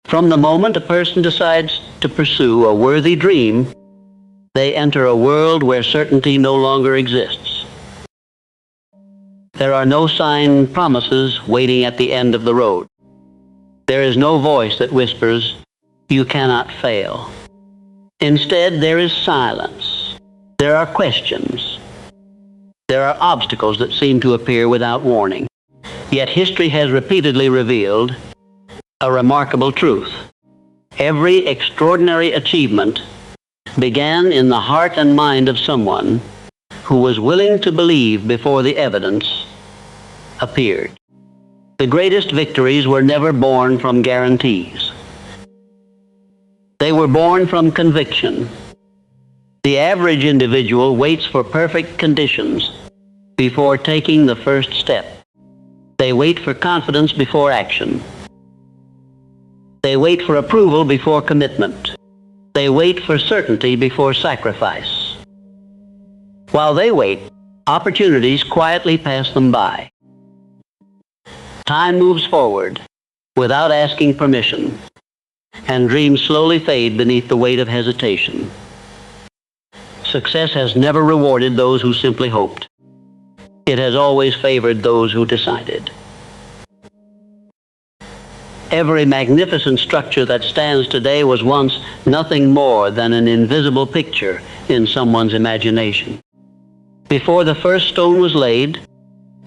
From the moment a person decides to pursue a worthy dream, they enter a world where certainty no longer exists. There are no signed promises waiting at the end of the road. There is no voice that whispers, "You cannot fail." Instead, there is silence. There are questions. There are obstacles that seem to appear without warning. Yet history has repeatedly revealed a remarkable truth. Every extraordinary achievement began in the heart and mind of someone who was willing to believe before the evidence appeared. The greatest victories were never born from guarantees. They were born from conviction. The average individual waits for perfect conditions before taking the first step. They wait for confidence before action. They wait for approval before commitment. They wait for certainty before sacrifice. While they wait, opportunities quietly pass them by. Time moves forward without asking permission, and dreams slowly fade beneath the weight of hesitation. Success has never rewarded those who simply hoped. It has always favored those who decided. Every magnificent structure that stands today was once nothing more than an invisible picture in someone's imagination. Before the first stone was laid,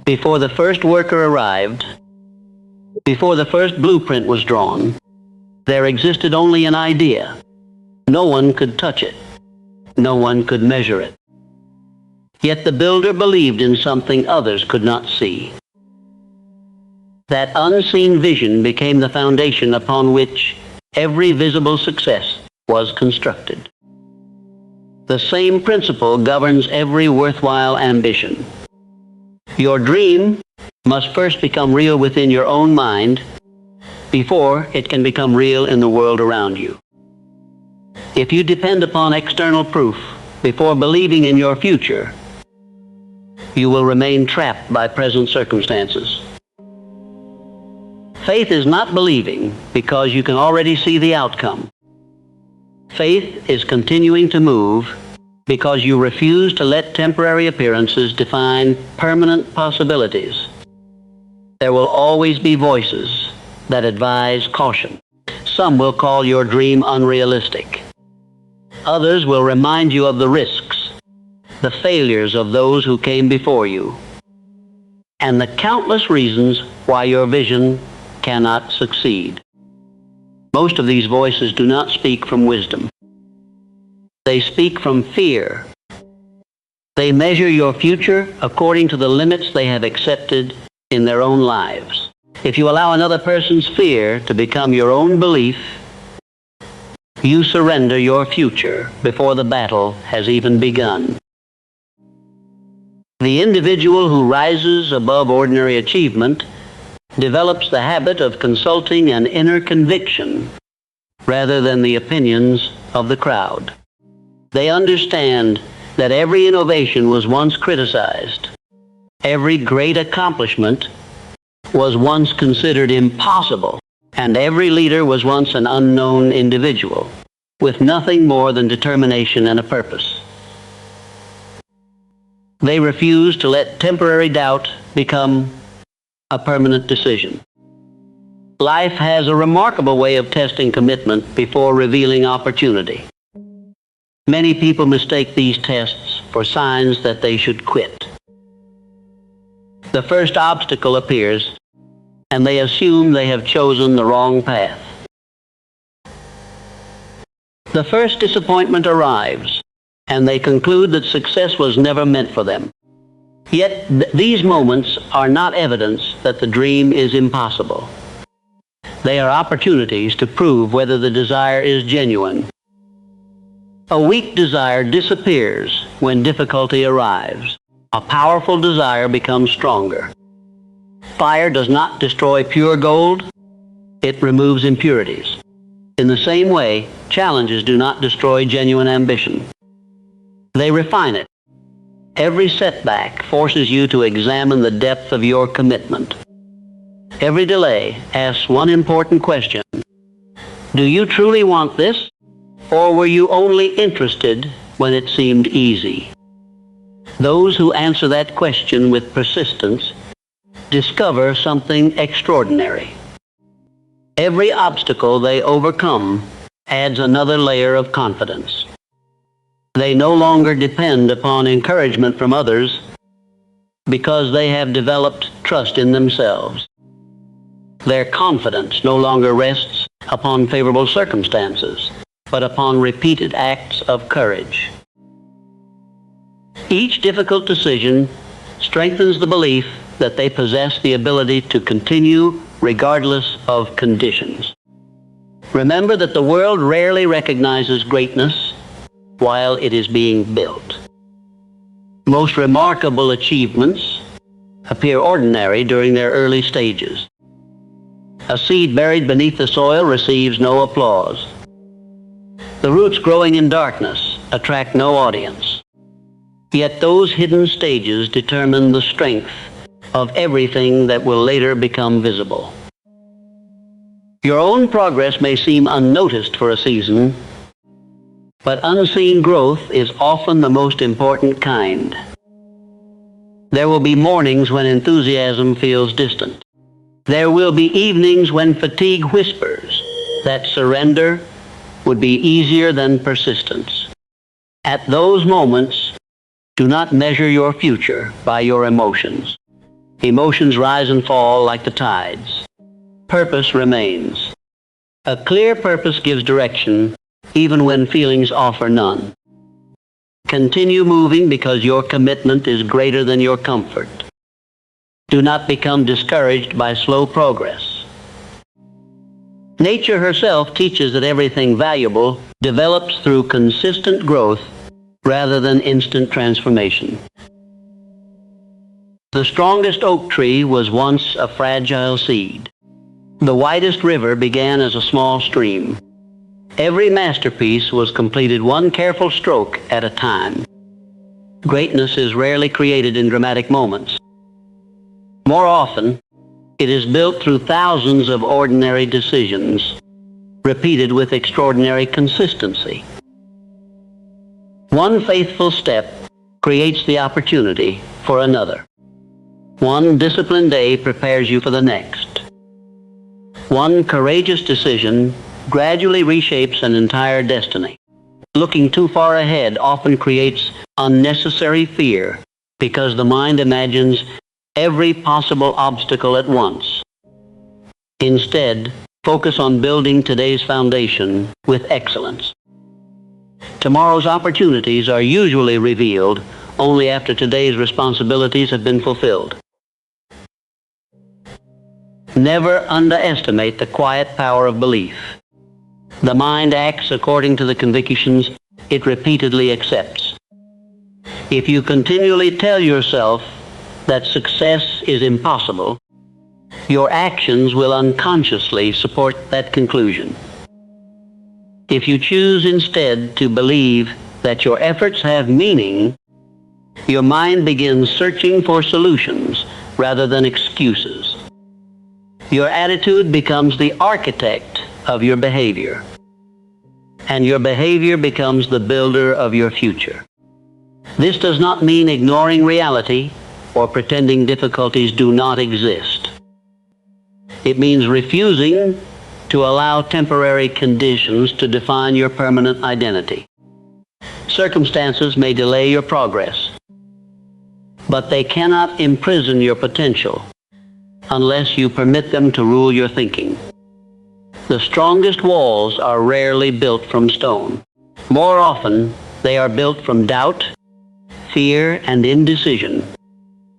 before the first worker arrived, before the first blueprint was drawn, there existed only an idea. No one could touch it. No one could measure it. Yet the builder believed in something others could not see. That unseen vision became the foundation upon which every visible success was constructed. The same principle governs every worthwhile ambition. Your dream must first become real within your own mind before it can become real in the world around you. If you depend upon external proof before believing in your future, you will remain trapped by present circumstances. Faith is not believing because you can already see the outcome. Faith is continuing to move because you refuse to let temporary appearances define permanent possibilities. There will always be voices that advise caution. Some will call your dream unrealistic. Others will remind you of the risks, the failures of those who came before you, and the countless reasons why your vision cannot succeed. Most of these voices do not speak from wisdom. They speak from fear. They measure your future according to the limits they have accepted in their own lives. If you allow another person's fear to become your own belief, you surrender your future before the battle has even begun. The individual who rises above ordinary achievement develops the habit of consulting an inner conviction rather than the opinions of the crowd. They understand that every innovation was once criticized. Every great accomplishment was once considered impossible, and every leader was once an unknown individual with nothing more than determination and a purpose. They refuse to let temporary doubt become a permanent decision. Life has a remarkable way of testing commitment before revealing opportunity. Many people mistake these tests for signs that they should quit. The first obstacle appears, and they assume they have chosen the wrong path. The first disappointment arrives, and they conclude that success was never meant for them. Yet these moments are not evidence that the dream is impossible. They are opportunities to prove whether the desire is genuine. A weak desire disappears when difficulty arrives. A powerful desire becomes stronger. Fire does not destroy pure gold. It removes impurities. In the same way, challenges do not destroy genuine ambition. They refine it. Every setback forces you to examine the depth of your commitment. Every delay asks one important question: Do you truly want this? Or were you only interested when it seemed easy? Those who answer that question with persistence discover something extraordinary. Every obstacle they overcome adds another layer of confidence. They no longer depend upon encouragement from others because they have developed trust in themselves. Their confidence no longer rests upon favorable circumstances, but upon repeated acts of courage. Each difficult decision strengthens the belief that they possess the ability to continue regardless of conditions. Remember that the world rarely recognizes greatness while it is being built. Most remarkable achievements appear ordinary during their early stages. A seed buried beneath the soil receives no applause. The roots growing in darkness attract no audience. Yet those hidden stages determine the strength of everything that will later become visible. Your own progress may seem unnoticed for a season, but unseen growth is often the most important kind. There will be mornings when enthusiasm feels distant. There will be evenings when fatigue whispers that surrender would be easier than persistence. At those moments, do not measure your future by your emotions. Emotions rise and fall like the tides. Purpose remains. A clear purpose gives direction even when feelings offer none. Continue moving because your commitment is greater than your comfort. Do not become discouraged by slow progress. Nature herself teaches that everything valuable develops through consistent growth rather than instant transformation. The strongest oak tree was once a fragile seed. The widest river began as a small stream. Every masterpiece was completed one careful stroke at a time. Greatness is rarely created in dramatic moments. More often, it is built through thousands of ordinary decisions, repeated with extraordinary consistency. One faithful step creates the opportunity for another. One disciplined day prepares you for the next. One courageous decision gradually reshapes an entire destiny. Looking too far ahead often creates unnecessary fear because the mind imagines every possible obstacle at once. Instead, focus on building today's foundation with excellence. Tomorrow's opportunities are usually revealed only after today's responsibilities have been fulfilled. Never underestimate the quiet power of belief. The mind acts according to the convictions it repeatedly accepts. If you continually tell yourself that success is impossible, your actions will unconsciously support that conclusion. If you choose instead to believe that your efforts have meaning, your mind begins searching for solutions rather than excuses. Your attitude becomes the architect of your behavior, and your behavior becomes the builder of your future. This does not mean ignoring reality or pretending difficulties do not exist. It means refusing to allow temporary conditions to define your permanent identity. Circumstances may delay your progress, but they cannot imprison your potential unless you permit them to rule your thinking. The strongest walls are rarely built from stone. More often, they are built from doubt, fear, and indecision.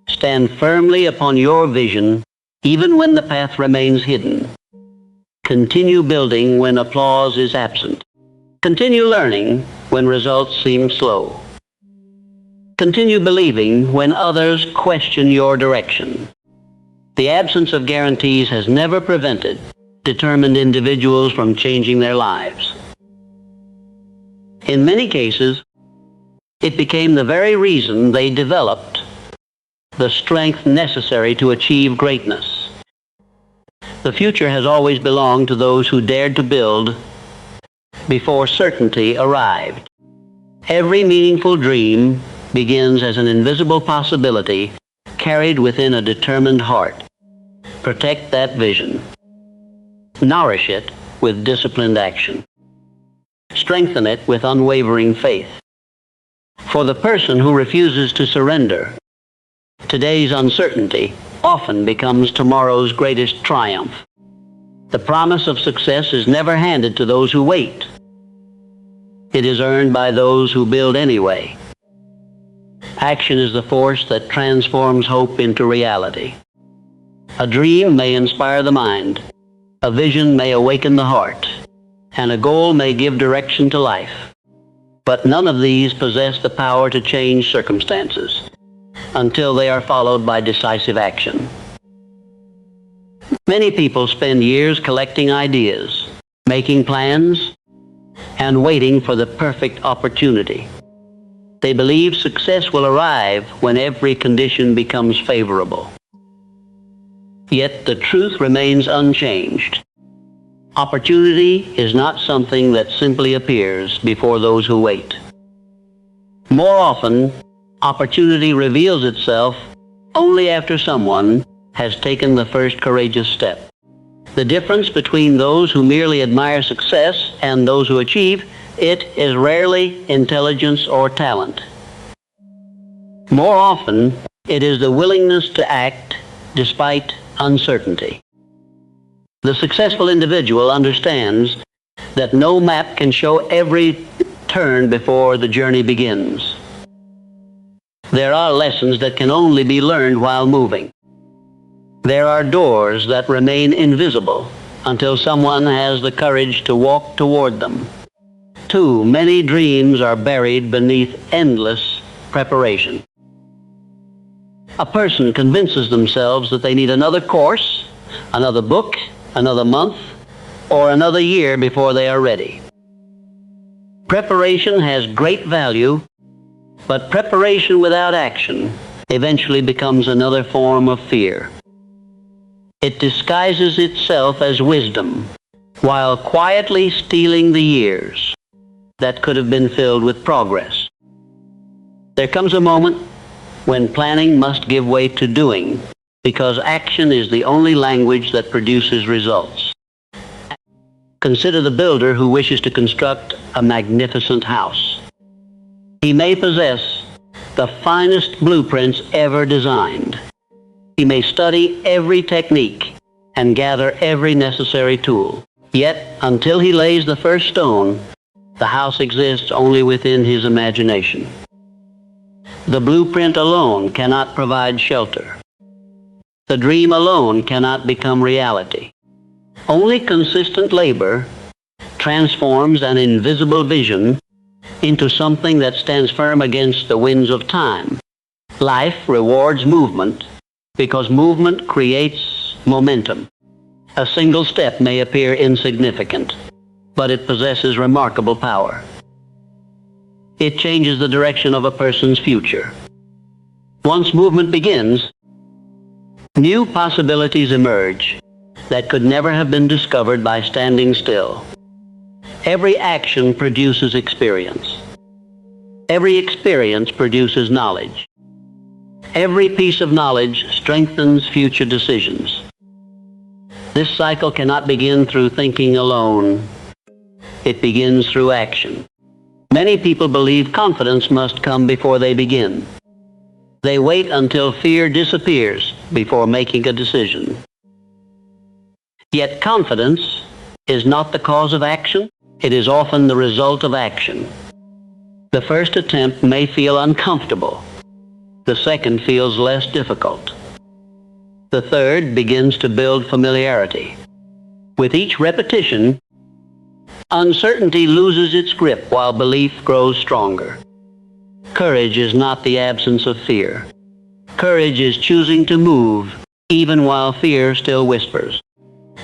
Stand firmly upon your vision, even when the path remains hidden. Continue building when applause is absent. Continue learning when results seem slow. Continue believing when others question your direction. The absence of guarantees has never prevented determined individuals from changing their lives. In many cases, it became the very reason they developed the strength necessary to achieve greatness. The future has always belonged to those who dared to build before certainty arrived. Every meaningful dream begins as an invisible possibility carried within a determined heart. Protect that vision. Nourish it with disciplined action. Strengthen it with unwavering faith. For the person who refuses to surrender, today's uncertainty often becomes tomorrow's greatest triumph. The promise of success is never handed to those who wait. It is earned by those who build anyway. Action is the force that transforms hope into reality. A dream may inspire the mind, a vision may awaken the heart, and a goal may give direction to life. But none of these possess the power to change circumstances until they are followed by decisive action. Many people spend years collecting ideas, making plans, and waiting for the perfect opportunity. They believe success will arrive when every condition becomes favorable. Yet the truth remains unchanged. Opportunity is not something that simply appears before those who wait. More often, opportunity reveals itself only after someone has taken the first courageous step. The difference between those who merely admire success and those who achieve it is rarely intelligence or talent. More often, it is the willingness to act despite uncertainty. The successful individual understands that no map can show every turn before the journey begins. There are lessons that can only be learned while moving. There are doors that remain invisible until someone has the courage to walk toward them. Too many dreams are buried beneath endless preparation. A person convinces themselves that they need another course, another book, another month, or another year before they are ready. Preparation has great value, but preparation without action eventually becomes another form of fear. It disguises itself as wisdom, while quietly stealing the years that could have been filled with progress. There comes a moment when planning must give way to doing, because action is the only language that produces results. Consider the builder who wishes to construct a magnificent house. He may possess the finest blueprints ever designed. He may study every technique and gather every necessary tool. Yet, until he lays the first stone, the house exists only within his imagination. The blueprint alone cannot provide shelter. The dream alone cannot become reality. Only consistent labor transforms an invisible vision into something that stands firm against the winds of time. Life rewards movement because movement creates momentum. A single step may appear insignificant, but it possesses remarkable power. It changes the direction of a person's future. Once movement begins, new possibilities emerge that could never have been discovered by standing still. Every action produces experience. Every experience produces knowledge. Every piece of knowledge strengthens future decisions. This cycle cannot begin through thinking alone. It begins through action. Many people believe confidence must come before they begin. They wait until fear disappears before making a decision. Yet confidence is not the cause of action. It is often the result of action. The first attempt may feel uncomfortable. The second feels less difficult. The third begins to build familiarity. With each repetition, uncertainty loses its grip while belief grows stronger. Courage is not the absence of fear. Courage is choosing to move even while fear still whispers.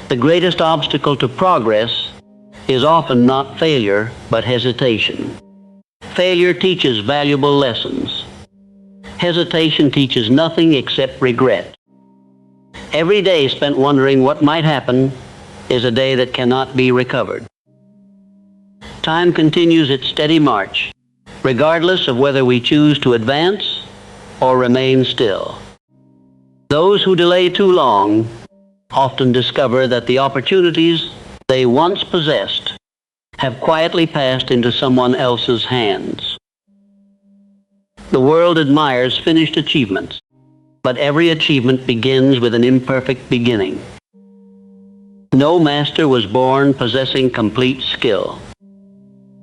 The greatest obstacle to progress is often not failure, but hesitation. Failure teaches valuable lessons. Hesitation teaches nothing except regret. Every day spent wondering what might happen is a day that cannot be recovered. Time continues its steady march, regardless of whether we choose to advance or remain still. Those who delay too long often discover that the opportunities they once possessed have quietly passed into someone else's hands. The world admires finished achievements, but every achievement begins with an imperfect beginning. No master was born possessing complete skill.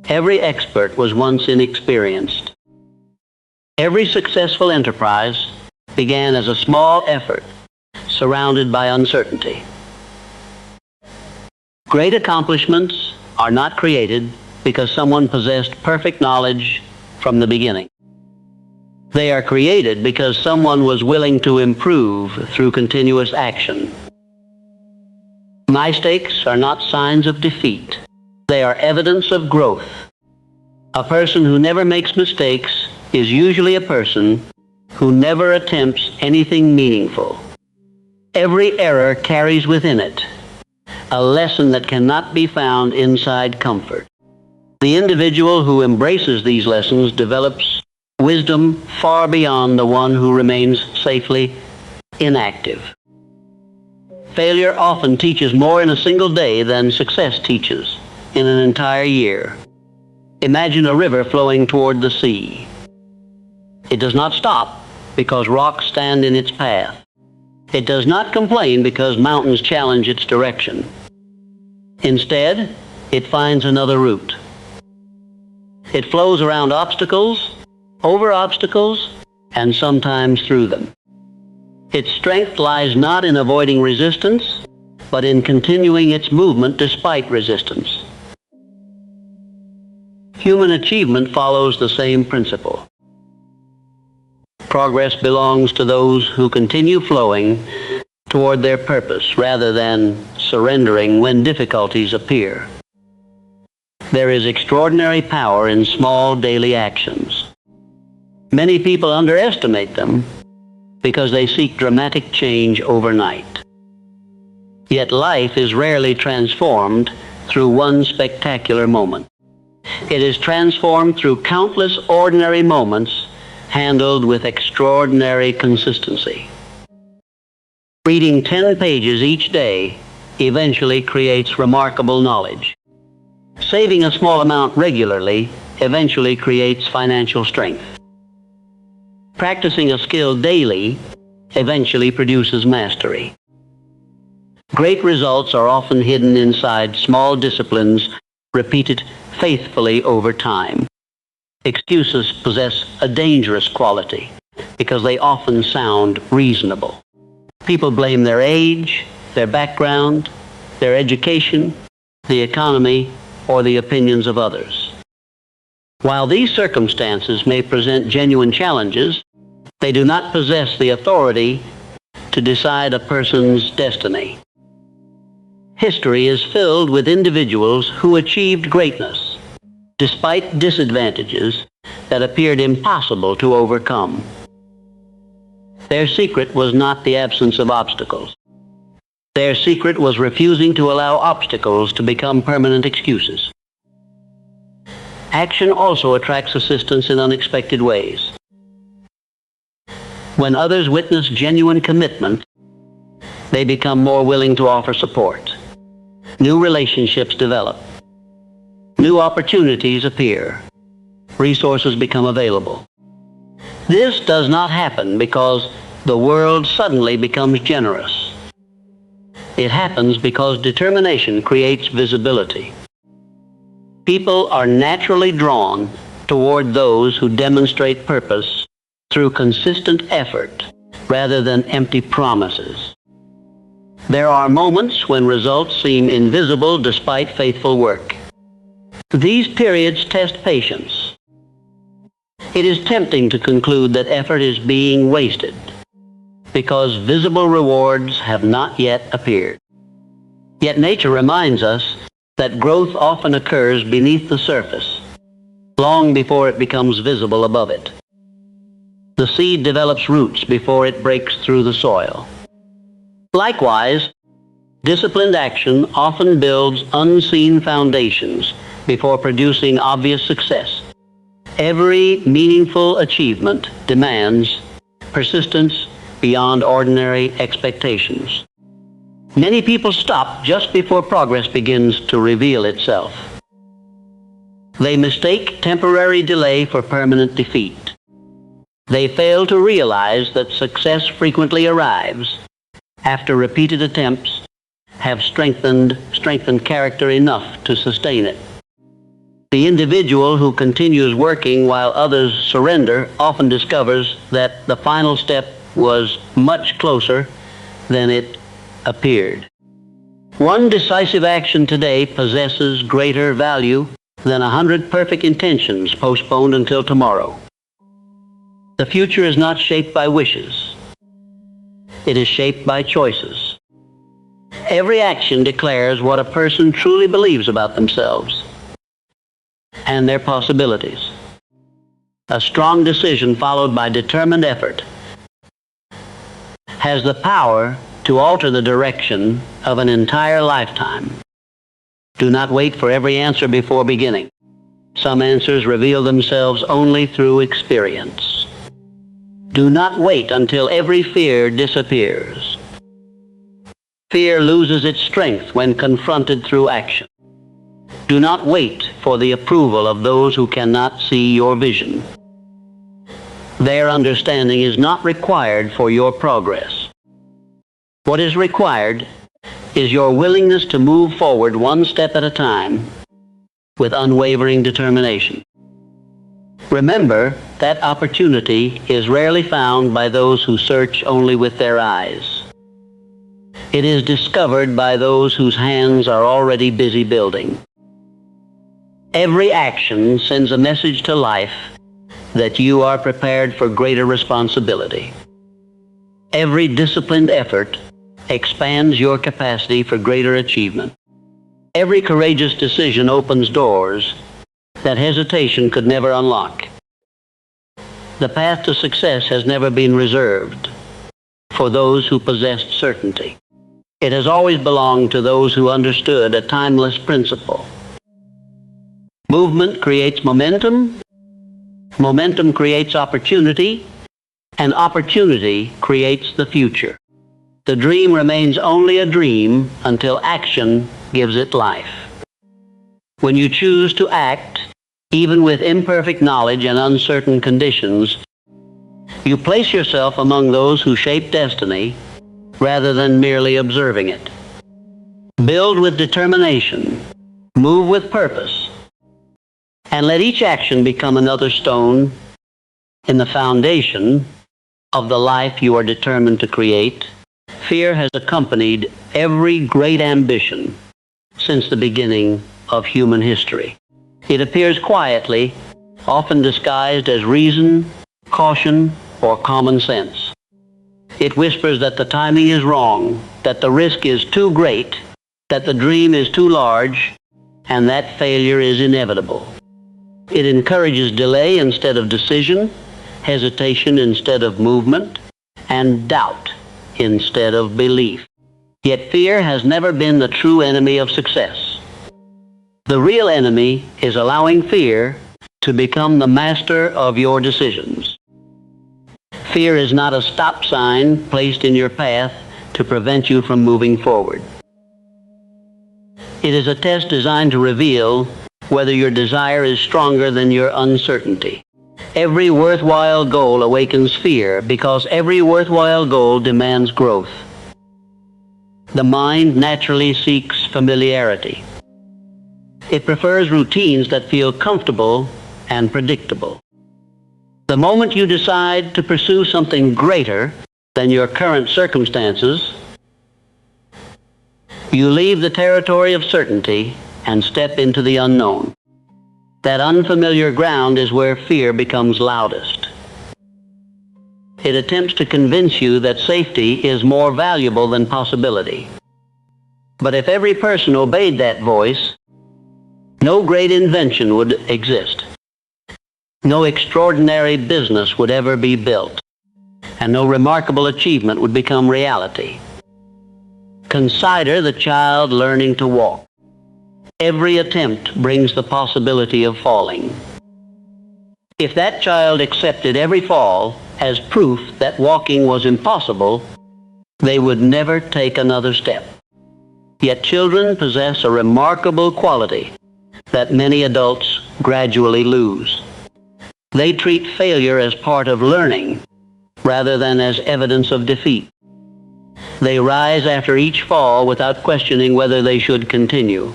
Every expert was once inexperienced. Every successful enterprise began as a small effort surrounded by uncertainty. Great accomplishments are not created because someone possessed perfect knowledge from the beginning. They are created because someone was willing to improve through continuous action. Mistakes are not signs of defeat. They are evidence of growth. A person who never makes mistakes is usually a person who never attempts anything meaningful. Every error carries within it a lesson that cannot be found inside comfort. The individual who embraces these lessons develops wisdom far beyond the one who remains safely inactive. Failure often teaches more in a single day than success teaches in an entire year. Imagine a river flowing toward the sea. It does not stop because rocks stand in its path. It does not complain because mountains challenge its direction. Instead, it finds another route. It flows around obstacles, over obstacles, and sometimes through them. Its strength lies not in avoiding resistance, but in continuing its movement despite resistance. Human achievement follows the same principle. Progress belongs to those who continue flowing toward their purpose rather than surrendering when difficulties appear. There is extraordinary power in small daily actions. Many people underestimate them because they seek dramatic change overnight. Yet life is rarely transformed through one spectacular moment. It is transformed through countless ordinary moments handled with extraordinary consistency. Reading 10 pages each day eventually creates remarkable knowledge. Saving a small amount regularly eventually creates financial strength. Practicing a skill daily eventually produces mastery. Great results are often hidden inside small disciplines repeated faithfully over time. Excuses possess a dangerous quality because they often sound reasonable. People blame their age, their background, their education, the economy, or the opinions of others. While these circumstances may present genuine challenges, they do not possess the authority to decide a person's destiny. History is filled with individuals who achieved greatness despite disadvantages that appeared impossible to overcome. Their secret was not the absence of obstacles. Their secret was refusing to allow obstacles to become permanent excuses. Action also attracts assistance in unexpected ways. When others witness genuine commitment, they become more willing to offer support. New relationships develop. New opportunities appear. Resources become available. This does not happen because the world suddenly becomes generous. It happens because determination creates visibility. People are naturally drawn toward those who demonstrate purpose through consistent effort rather than empty promises. There are moments when results seem invisible despite faithful work. These periods test patience. It is tempting to conclude that effort is being wasted because visible rewards have not yet appeared. Yet nature reminds us that growth often occurs beneath the surface, long before it becomes visible above it. The seed develops roots before it breaks through the soil. Likewise, disciplined action often builds unseen foundations before producing obvious success. Every meaningful achievement demands persistence beyond ordinary expectations. Many people stop just before progress begins to reveal itself. They mistake temporary delay for permanent defeat. They fail to realize that success frequently arrives after repeated attempts have strengthened character enough to sustain it. The individual who continues working while others surrender often discovers that the final step was much closer than it appeared. One decisive action today possesses greater value than 100 perfect intentions postponed until tomorrow. The future is not shaped by wishes. It is shaped by choices. Every action declares what a person truly believes about themselves and their possibilities. A strong decision followed by determined effort has the power to alter the direction of an entire lifetime. Do not wait for every answer before beginning. Some answers reveal themselves only through experience. Do not wait until every fear disappears. Fear loses its strength when confronted through action. Do not wait for the approval of those who cannot see your vision. Their understanding is not required for your progress. What is required is your willingness to move forward one step at a time with unwavering determination. Remember that opportunity is rarely found by those who search only with their eyes. It is discovered by those whose hands are already busy building. Every action sends a message to life that you are prepared for greater responsibility. Every disciplined effort expands your capacity for greater achievement. Every courageous decision opens doors that hesitation could never unlock. The path to success has never been reserved for those who possessed certainty. It has always belonged to those who understood a timeless principle. Movement creates momentum, momentum creates opportunity, and opportunity creates the future. The dream remains only a dream until action gives it life. When you choose to act, even with imperfect knowledge and uncertain conditions, you place yourself among those who shape destiny rather than merely observing it. Build with determination, move with purpose, and let each action become another stone in the foundation of the life you are determined to create. Fear has accompanied every great ambition since the beginning of human history. It appears quietly, often disguised as reason, caution, or common sense. It whispers that the timing is wrong, that the risk is too great, that the dream is too large, and that failure is inevitable. It encourages delay instead of decision, hesitation instead of movement, and doubt instead of belief. Yet fear has never been the true enemy of success. The real enemy is allowing fear to become the master of your decisions. Fear is not a stop sign placed in your path to prevent you from moving forward. It is a test designed to reveal whether your desire is stronger than your uncertainty. Every worthwhile goal awakens fear because every worthwhile goal demands growth. The mind naturally seeks familiarity. It prefers routines that feel comfortable and predictable. The moment you decide to pursue something greater than your current circumstances, you leave the territory of certainty and step into the unknown. That unfamiliar ground is where fear becomes loudest. It attempts to convince you that safety is more valuable than possibility. But if every person obeyed that voice, no great invention would exist. No extraordinary business would ever be built, and no remarkable achievement would become reality. Consider the child learning to walk. Every attempt brings the possibility of falling. If that child accepted every fall as proof that walking was impossible, they would never take another step. Yet children possess a remarkable quality that many adults gradually lose. They treat failure as part of learning rather than as evidence of defeat. They rise after each fall without questioning whether they should continue.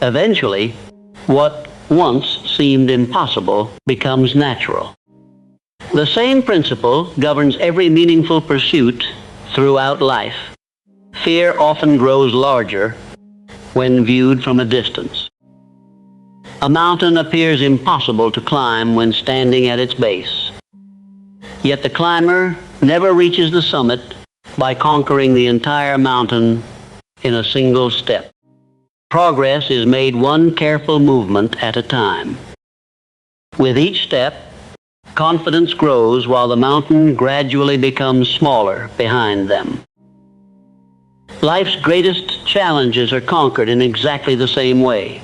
Eventually, what once seemed impossible becomes natural. The same principle governs every meaningful pursuit throughout life. Fear often grows larger when viewed from a distance. A mountain appears impossible to climb when standing at its base. Yet the climber never reaches the summit by conquering the entire mountain in a single step. Progress is made one careful movement at a time. With each step, confidence grows while the mountain gradually becomes smaller behind them. Life's greatest challenges are conquered in exactly the same way.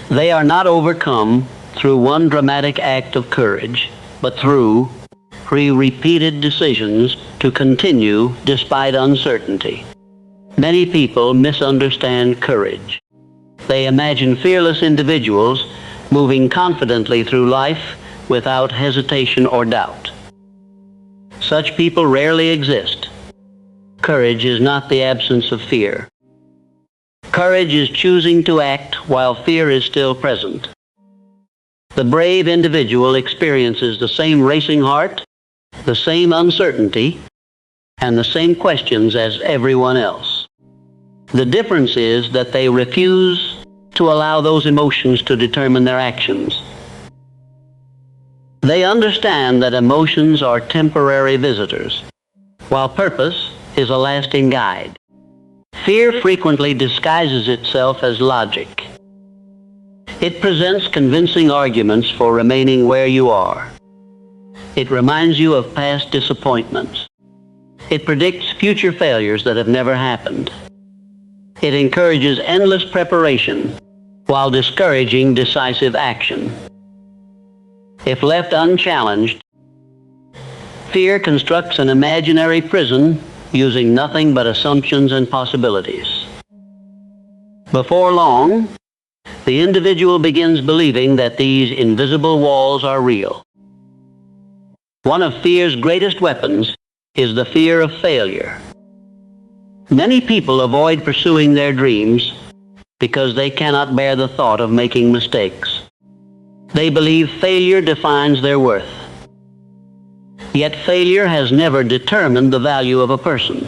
They are not overcome through one dramatic act of courage, but through repeated decisions to continue despite uncertainty. Many people misunderstand courage. They imagine fearless individuals moving confidently through life without hesitation or doubt. Such people rarely exist. Courage is not the absence of fear. Courage is choosing to act while fear is still present. The brave individual experiences the same racing heart, the same uncertainty, and the same questions as everyone else. The difference is that they refuse to allow those emotions to determine their actions. They understand that emotions are temporary visitors, while purpose is a lasting guide. Fear frequently disguises itself as logic. It presents convincing arguments for remaining where you are. It reminds you of past disappointments. It predicts future failures that have never happened. It encourages endless preparation while discouraging decisive action. If left unchallenged, fear constructs an imaginary prison using nothing but assumptions and possibilities. Before long, the individual begins believing that these invisible walls are real. One of fear's greatest weapons is the fear of failure. Many people avoid pursuing their dreams because they cannot bear the thought of making mistakes. They believe failure defines their worth. Yet failure has never determined the value of a person.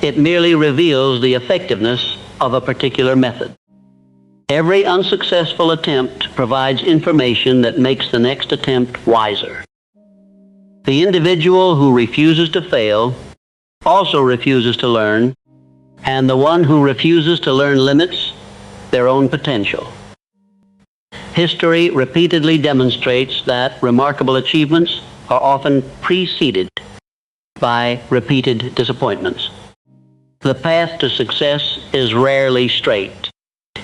It merely reveals the effectiveness of a particular method. Every unsuccessful attempt provides information that makes the next attempt wiser. The individual who refuses to fail also refuses to learn, and the one who refuses to learn limits their own potential. History repeatedly demonstrates that remarkable achievements are often preceded by repeated disappointments. The path to success is rarely straight.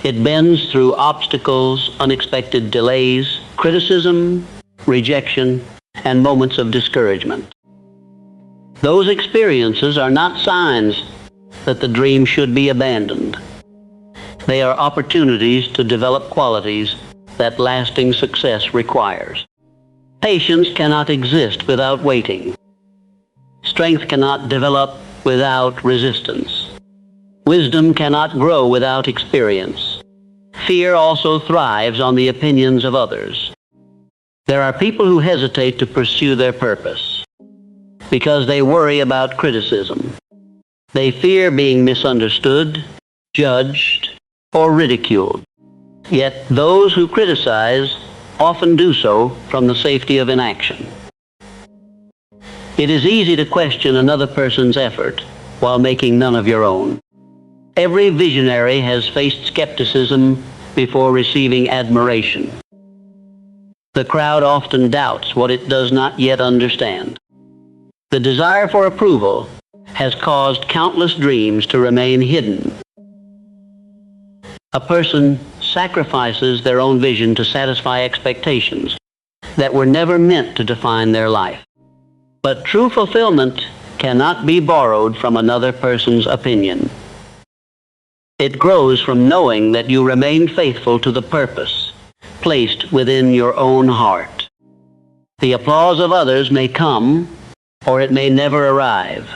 It bends through obstacles, unexpected delays, criticism, rejection, and moments of discouragement. Those experiences are not signs that the dream should be abandoned. They are opportunities to develop qualities that lasting success requires. Patience cannot exist without waiting. Strength cannot develop without resistance. Wisdom cannot grow without experience. Fear also thrives on the opinions of others. There are people who hesitate to pursue their purpose because they worry about criticism. They fear being misunderstood, judged, or ridiculed. Yet those who criticize often do so from the safety of inaction. It is easy to question another person's effort while making none of your own. Every visionary has faced skepticism before receiving admiration. The crowd often doubts what it does not yet understand. The desire for approval has caused countless dreams to remain hidden. A person sacrifices their own vision to satisfy expectations that were never meant to define their life. But true fulfillment cannot be borrowed from another person's opinion. It grows from knowing that you remain faithful to the purpose placed within your own heart. The applause of others may come, or it may never arrive,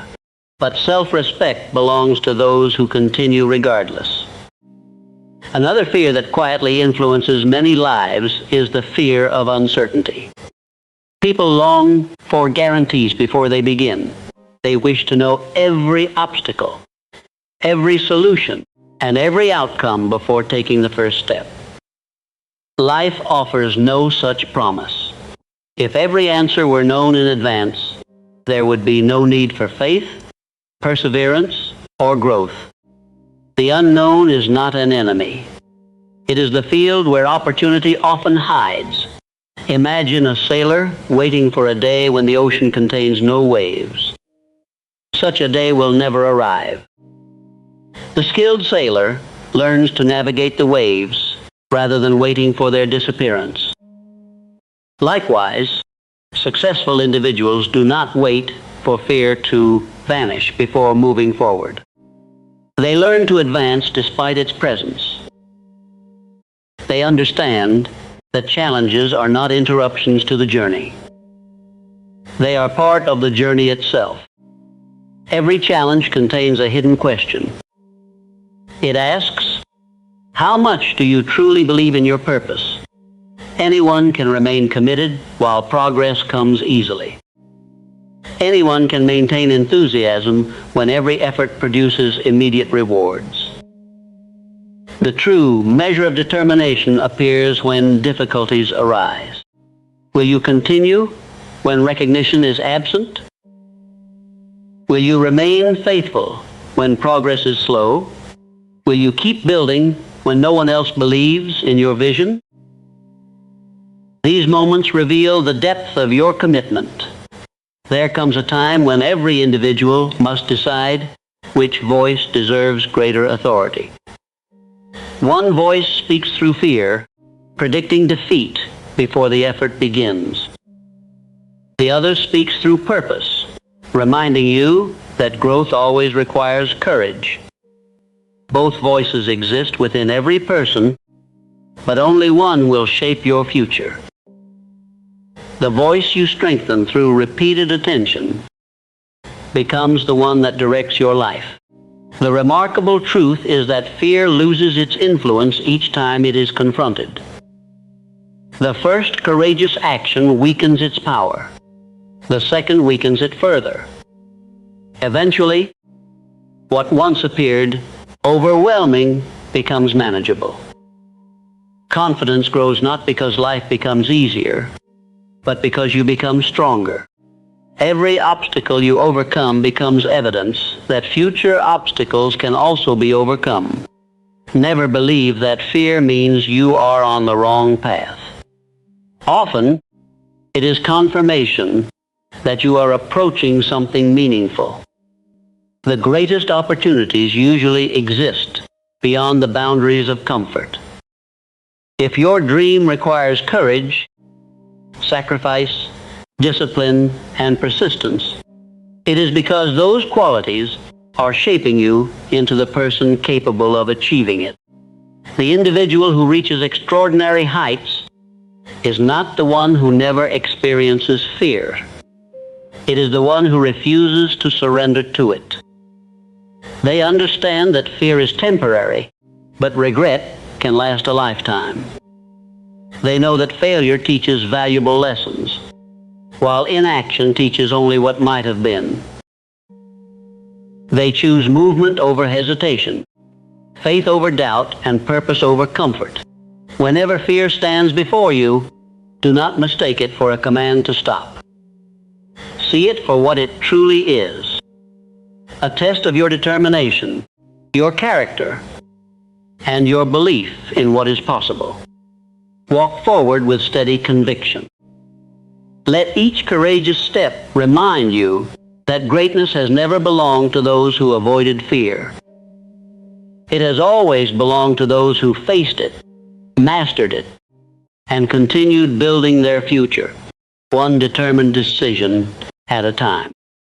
but self-respect belongs to those who continue regardless. Another fear that quietly influences many lives is the fear of uncertainty. People long for guarantees before they begin. They wish to know every obstacle, every solution, and every outcome before taking the first step. Life offers no such promise. If every answer were known in advance, there would be no need for faith, perseverance, or growth. The unknown is not an enemy. It is the field where opportunity often hides. Imagine a sailor waiting for a day when the ocean contains no waves. Such a day will never arrive. The skilled sailor learns to navigate the waves rather than waiting for their disappearance. Likewise, successful individuals do not wait for fear to vanish before moving forward. They learn to advance despite its presence. They understand that challenges are not interruptions to the journey. They are part of the journey itself. Every challenge contains a hidden question. It asks, how much do you truly believe in your purpose? Anyone can remain committed while progress comes easily. Anyone can maintain enthusiasm when every effort produces immediate rewards. The true measure of determination appears when difficulties arise. Will you continue when recognition is absent? Will you remain faithful when progress is slow? Will you keep building when no one else believes in your vision? These moments reveal the depth of your commitment. There comes a time when every individual must decide which voice deserves greater authority. One voice speaks through fear, predicting defeat before the effort begins. The other speaks through purpose, reminding you that growth always requires courage. Both voices exist within every person, but only one will shape your future. The voice you strengthen through repeated attention becomes the one that directs your life. The remarkable truth is that fear loses its influence each time it is confronted. The first courageous action weakens its power. The second weakens it further. Eventually, what once appeared overwhelming becomes manageable. Confidence grows not because life becomes easier, but because you become stronger. Every obstacle you overcome becomes evidence that future obstacles can also be overcome. Never believe that fear means you are on the wrong path. Often, it is confirmation that you are approaching something meaningful. The greatest opportunities usually exist beyond the boundaries of comfort. If your dream requires courage, sacrifice, discipline, and persistence, it is because those qualities are shaping you into the person capable of achieving it. The individual who reaches extraordinary heights is not the one who never experiences fear. It is the one who refuses to surrender to it. They understand that fear is temporary, but regret can last a lifetime. They know that failure teaches valuable lessons, while inaction teaches only what might have been. They choose movement over hesitation, faith over doubt, and purpose over comfort. Whenever fear stands before you, do not mistake it for a command to stop. See it for what it truly is, a test of your determination, your character, and your belief in what is possible. Walk forward with steady conviction. Let each courageous step remind you that greatness has never belonged to those who avoided fear. It has always belonged to those who faced it, mastered it, and continued building their future, one determined decision at a time.